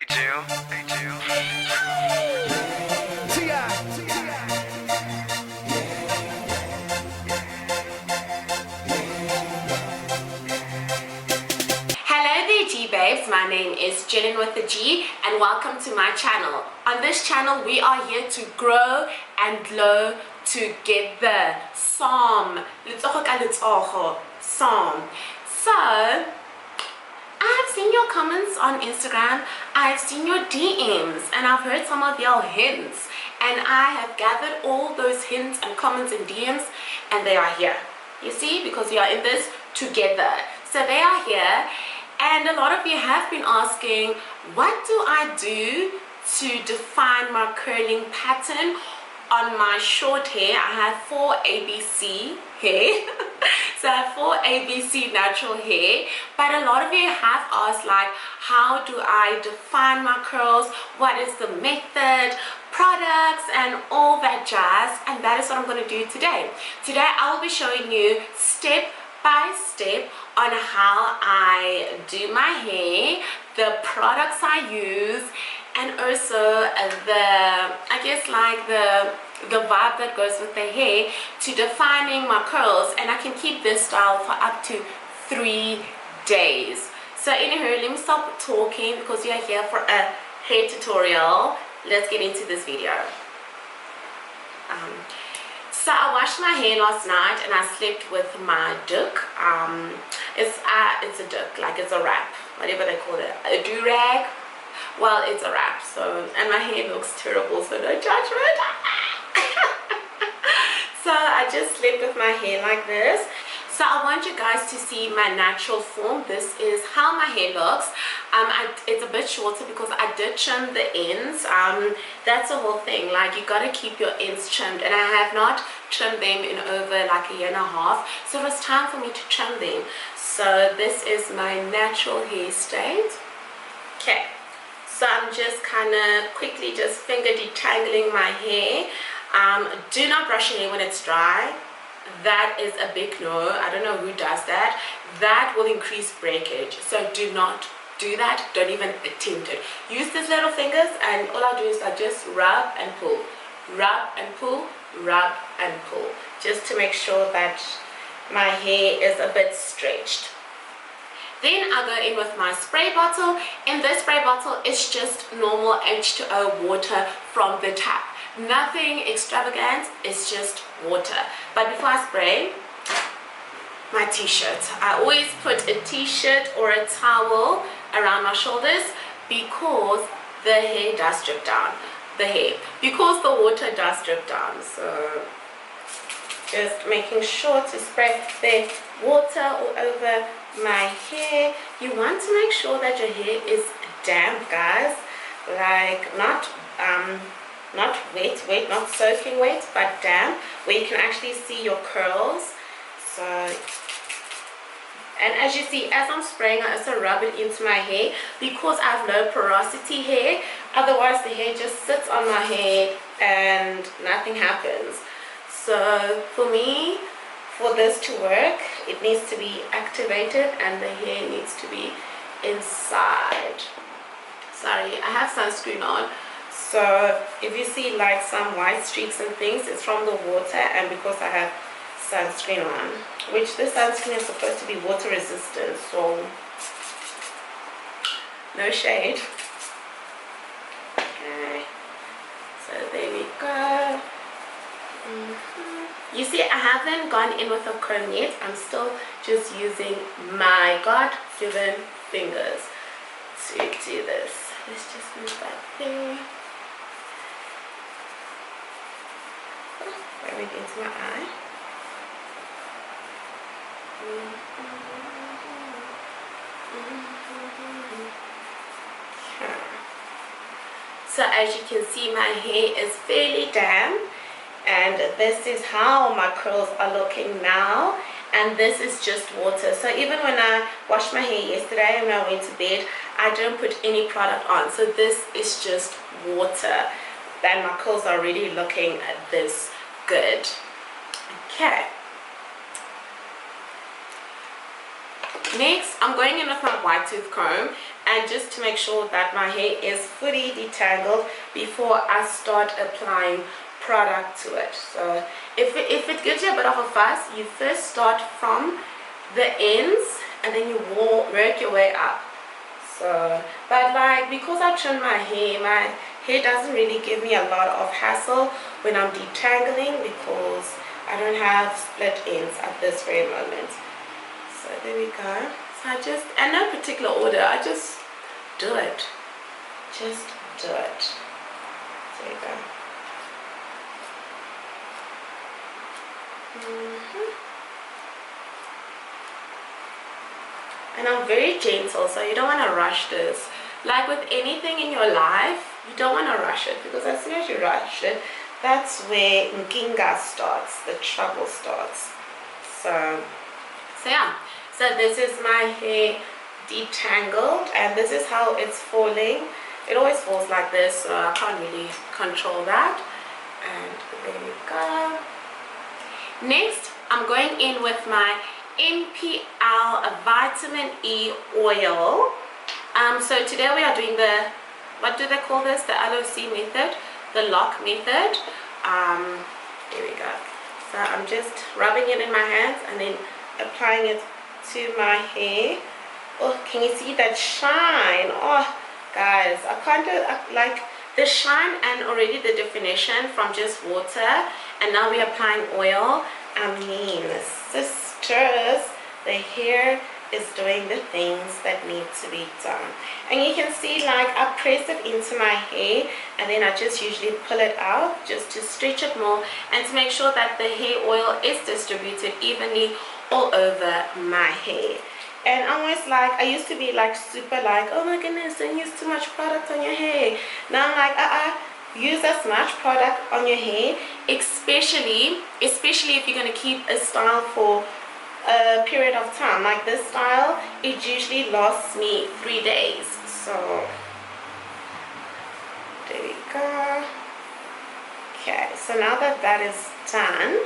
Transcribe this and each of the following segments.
Hello there G-Babes, my name is Gillian with the G and welcome to my channel. On this channel we are here to grow and glow together. Psalm. Psalm. So, I have seen your comments on Instagram, I have seen your DMs, and I've heard some of your hints. And I have gathered all those hints and comments and DMs, and they are here. You see, because we are in this together. So they are here, and a lot of you have been asking, what do I do to define my curling pattern on my short hair? I have 4 ABC hair. So I have 4 ABC natural hair, but a lot of you have asked, like, how do I define my curls, what is the method, products, and all that jazz. And that is what I'm going to do today. Today I'll be showing you step by step on how I do my hair, the products I use, and also I guess like the vibe that goes with the hair to defining my curls. And I can keep this style for up to 3 days. So anyway, let me stop talking because we are here for a hair tutorial. Let's get into this video. So I washed my hair last night and I slept with my duck. It's a duck, like it's a wrap, whatever they call it, a do-rag. Well, it's a wrap. So, and my hair looks terrible, so no judgment. So I just slept with my hair like this. So I want you guys to see my natural form. This is how my hair looks. It's a bit shorter because I did trim the ends. That's the whole thing, like you gotta keep your ends trimmed, and I have not trimmed them in over like a year and a half, so it was time for me to trim them. So this is my natural hair state. Okay, so I'm just kind of quickly just finger detangling my hair. Do not brush your hair when it's dry. That is a big no. I don't know who does that. That will increase breakage, so do not do that. Don't even attempt it. Use these little fingers, and all I do is I just rub and pull, rub and pull, rub and pull, just to make sure that my hair is a bit stretched. Then I go in with my spray bottle. In this spray bottle, it's just normal H2O water from the tap. Nothing extravagant, it's just water. But before I spray, my t-shirt. I always put a t-shirt or a towel around my shoulders because the hair does drip down. Because the water does drip down. So just making sure to spread the water all over my hair. You want to make sure that your hair is damp, guys. Like not wet, not soaking wet, but damp, where you can actually see your curls. So, and as you see, as I'm spraying, I also rub it into my hair because I have low porosity hair. Otherwise the hair just sits on my head and nothing happens. So for me, for this to work, it needs to be activated and the hair needs to be inside. Sorry, I have sunscreen on. So if you see like some white streaks and things, it's from the water, and because I have sunscreen on, which this sunscreen is supposed to be water resistant, so no shade. Okay, so there we go. You see, I haven't gone in with a comb yet. I'm still just using my God-given fingers to do this. Let's just move that there. Right into my eye. Okay. So as you can see, my hair is fairly damp, and this is how my curls are looking now, and this is just water. So even when I washed my hair yesterday and I went to bed, I didn't put any product on. So this is just water, and my curls are already looking this good. Okay, next I'm going in with my white tooth comb, and just to make sure that my hair is fully detangled before I start applying product to it. So if it gives you a bit of a fuss, you first start from the ends and then you work your way up. So, but like, because I trim my hair doesn't really give me a lot of hassle when I'm detangling, because I don't have split ends at this very moment. So there we go. So I just, in no particular order, I just do it. Just do it. There you go. And I'm very gentle, so you don't want to rush this. Like with anything in your life, you don't want to rush it, because as soon as you rush it, that's where nkinga starts, the trouble starts. So yeah, so this is my hair detangled, and this is how it's falling. It always falls like this, so I can't really control that. And there we go. Next, I'm going in with my MPL vitamin E oil. So today we are doing the, what do they call this, the LOC method, the lock method. There we go. So I'm just rubbing it in my hands and then applying it to my hair. Oh, can you see that shine? Oh guys, I can't do like the shine and already the definition from just water, and now we're applying oil. I mean, sisters, the hair is doing the things that need to be done. And you can see, like, I press it into my hair and then I just usually pull it out just to stretch it more and to make sure that the hair oil is distributed evenly all over my hair. And almost like, I used to be like super like, oh my goodness, don't use too much product on your hair. Now I'm like, use as much product on your hair, especially if you're going to keep a style for a period of time. Like this style, it usually lasts me 3 days. So there we go. Okay, so now that that is done,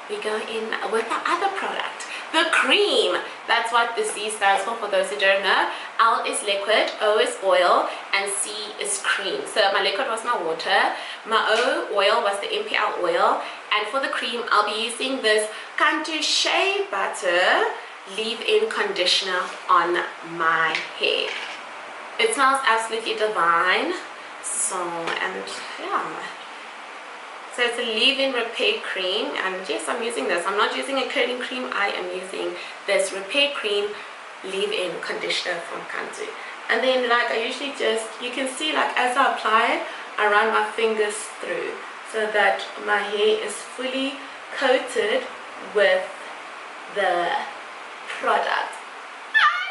we go in with the other product, the cream. That's what the C stands for those who don't know. L is liquid, O is oil, and C is cream. So my liquid was my water, my O oil was the MPL oil, and for the cream I'll be using this Cantu Shea Butter leave-in conditioner on my hair. It smells absolutely divine. So, and yeah, so it's a leave-in repair cream, and yes, I'm using this. I'm not using a curling cream, I am using this repair cream leave-in conditioner from Cantu. And then, like, I usually just, you can see, like, as I apply it, I run my fingers through so that my hair is fully coated with the product.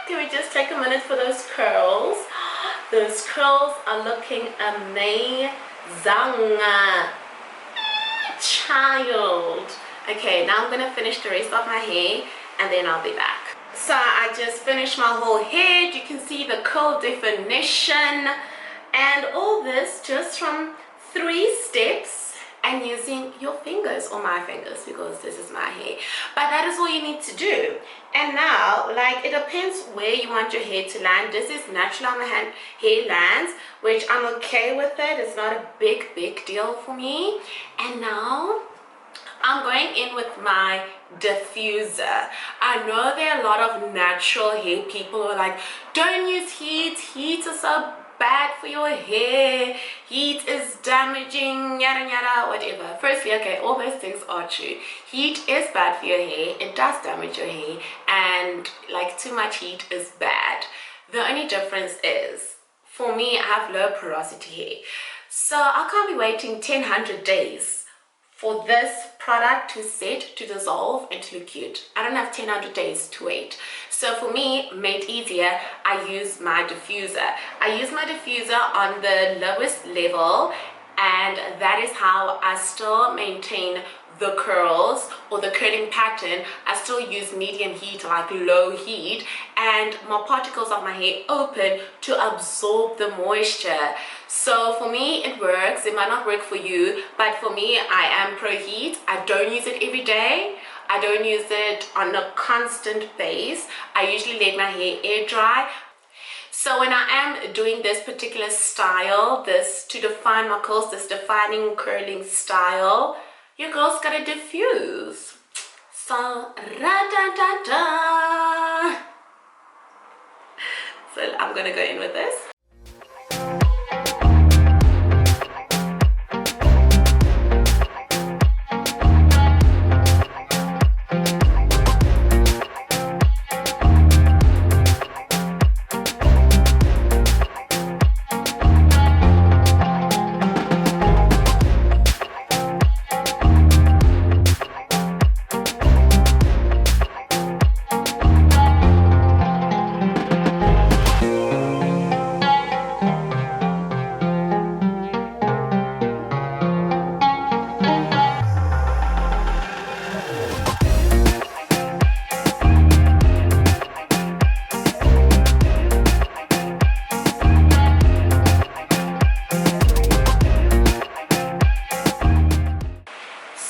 Can we just take a minute for those curls? Those curls are looking amazing. Child. Okay, now I'm gonna finish the rest of my hair and then I'll be back. So I just finished my whole head. You can see the curl definition and all this just from 3 steps and using your fingers, or my fingers, because this is my hair. But that is all you need to do. And now, like, it depends where you want your hair to land. This is naturally how my hair lands, which I'm okay with it. It's not a big deal for me. And now I'm going in with my diffuser. I know there are a lot of natural hair people who are like, don't use heat. Heat is so bad for your hair. Heat is damaging, yada yada, whatever. Firstly, okay, all those things are true. Heat is bad for your hair. It does damage your hair, and like too much heat is bad. The only difference is, for me, I have low porosity hair, so I can't be waiting 1,000 days for this product to set, to dissolve, and to look cute. I don't have 1,000 days to wait. So for me, made easier, I use my diffuser. I use my diffuser on the lowest level, and that is how I still maintain the curls or the curling pattern. I still use medium heat, like low heat, and my particles of my hair open to absorb the moisture. So for me it works. It might not work for you, but for me, I am pro heat. I don't use it every day. I don't use it on a constant base. I usually let my hair air dry. So when I am doing this particular style, this to define my curls, this defining curling style, your girl's gotta diffuse. So ra-da-da-da. So I'm gonna go in with this.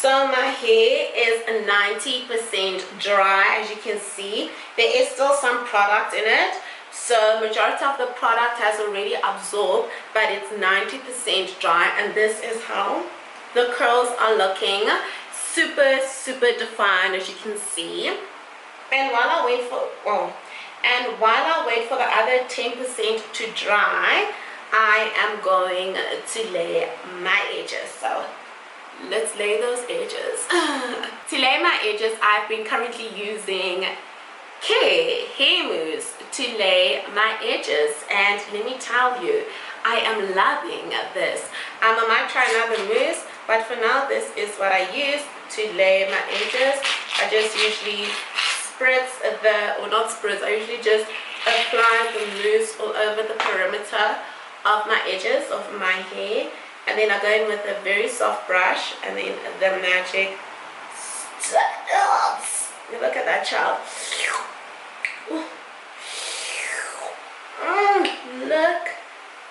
So my hair is 90% dry. As you can see, there is still some product in it, so majority of the product has already absorbed, but it's 90% dry, and this is how the curls are looking. Super defined, as you can see. And while I wait for the other 10% to dry, I am going to lay my edges. So let's lay those edges. To lay my edges, I've been currently using hair mousse to lay my edges, and let me tell you, I am loving this. I might try another mousse, but for now this is what I use to lay my edges. I just usually I usually just apply the mousse all over the perimeter of my edges of my hair, and then I go in with a very soft brush, and then the magic starts. Look at that, child. Look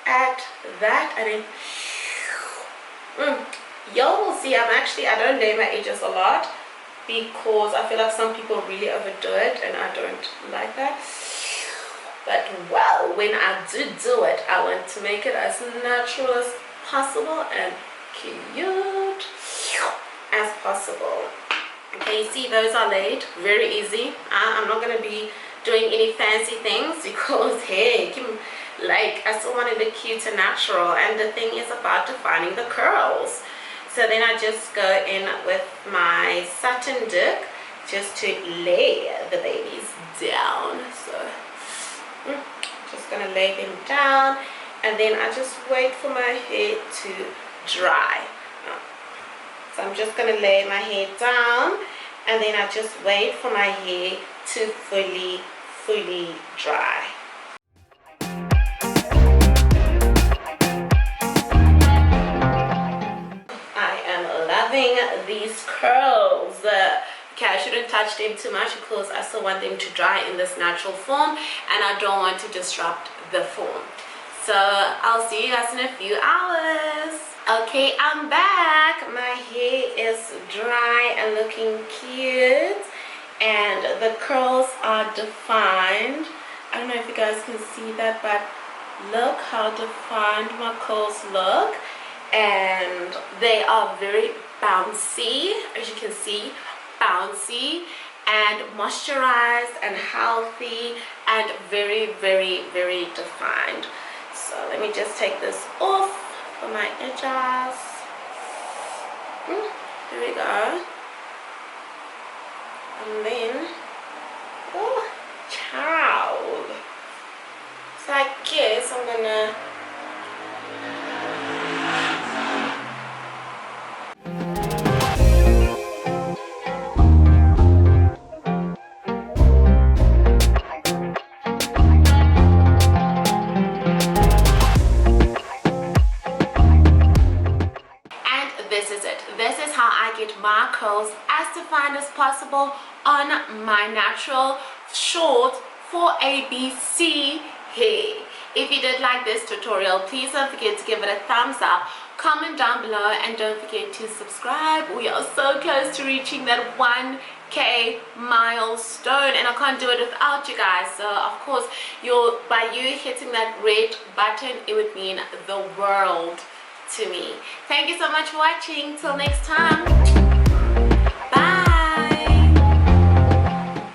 at that. And then y'all will see, I don't lay my edges a lot because I feel like some people really overdo it, and I don't like that. But well, when I do it, I want to make it as natural as possible and cute as possible. Okay, you see, those are laid very easy. I'm not going to be doing any fancy things because hey, I still want to look cute and natural, and the thing is about defining the curls. So then I just go in with my satin dip just to lay the babies down. So just gonna lay them down, and then I just wait for my hair to dry. So I'm just gonna lay my hair down, and then I just wait for my hair to fully dry. I am loving these curls. Okay, I shouldn't touch them too much because I still want them to dry in this natural form, and I don't want to disrupt the form. So I'll see you guys in a few hours. Okay, I'm back. My hair is dry and looking cute, and the curls are defined. I don't know if you guys can see that, but look how defined my curls look, and they are very bouncy, as you can see, bouncy and moisturized and healthy and very defined. So let me just take this off for my edges. There we go. And then, oh child, so I guess I'm gonna my curls as defined as possible on my natural short 4ABC hair. If you did like this tutorial, please don't forget to give it a thumbs up, comment down below, and don't forget to subscribe. We are so close to reaching that 1 10K milestone, and I can't do it without you guys. So of course, by you hitting that red button, it would mean the world to me. Thank you so much for watching. Till next time.